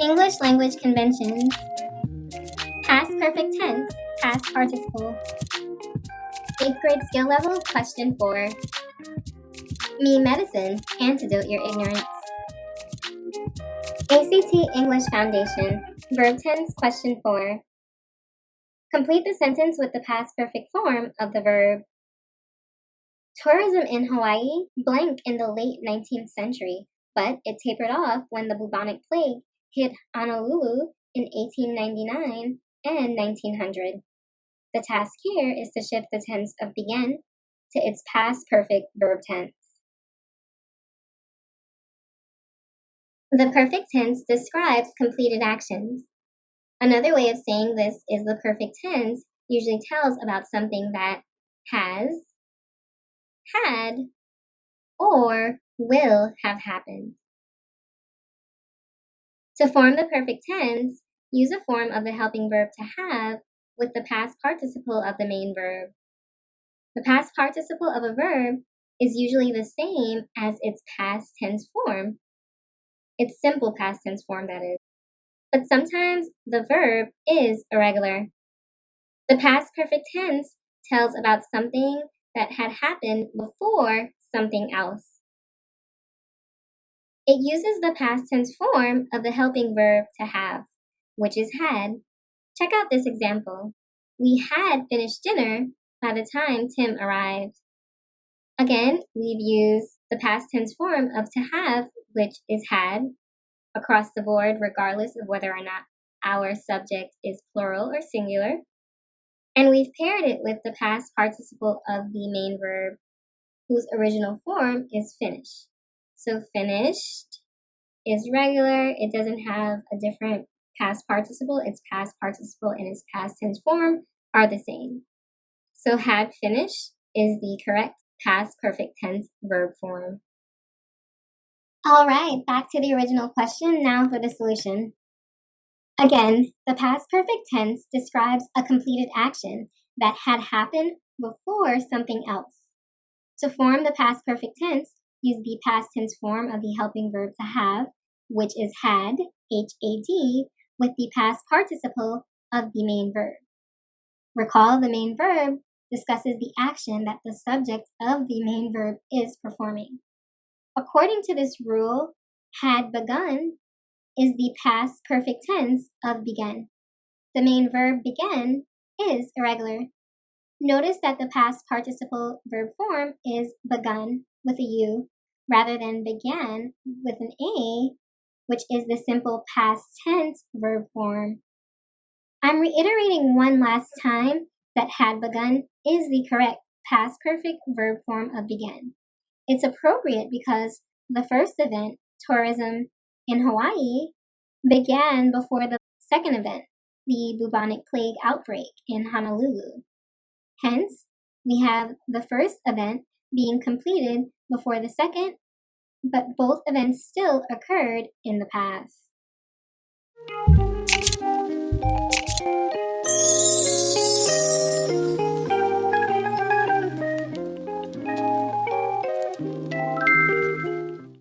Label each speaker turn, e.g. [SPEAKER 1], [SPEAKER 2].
[SPEAKER 1] English language conventions. Past perfect tense, past participle. 8th grade skill level, question 4. Memedicine, antidote your ignorance. ACT English Foundation, verb tense, question 4. Complete the sentence with the past perfect form of the verb. Tourism in Hawaii blank in the late 19th century, but it tapered off when the bubonic plague hit Honolulu in 1899 and 1900. The task here is to shift the tense of began to its past perfect verb tense. The perfect tense describes completed actions. Another way of saying this is the perfect tense usually tells about something that has, had, or will have happened. To form the perfect tense, use a form of the helping verb to have with the past participle of the main verb. The past participle of a verb is usually the same as its past tense form. Its simple past tense form, that is. But sometimes the verb is irregular. The past perfect tense tells about something that had happened before something else. It uses the past tense form of the helping verb to have, which is had. Check out this example. We had finished dinner by the time Tim arrived. Again, we've used the past tense form of to have, which is had, across the board regardless of whether or not our subject is plural or singular. And we've paired it with the past participle of the main verb, whose original form is finished. So finished is regular. It doesn't have a different past participle. Its past participle and its past tense form are the same. So had finished is the correct past perfect tense verb form. All right, back to the original question, now for the solution. Again, the past perfect tense describes a completed action that had happened before something else. To form the past perfect tense, use the past tense form of the helping verb to have, which is had, H-A-D, with the past participle of the main verb. Recall the main verb discusses the action that the subject of the main verb is performing. According to this rule, had begun is the past perfect tense of began. The main verb began is irregular. Notice that the past participle verb form is begun with a U rather than began with an A, which is the simple past tense verb form. I'm reiterating one last time that had begun is the correct past perfect verb form of began. It's appropriate because the first event, tourism in Hawaii, began before the second event, the bubonic plague outbreak in Honolulu. Hence, we have the first event being completed before the second, but both events still occurred in the past.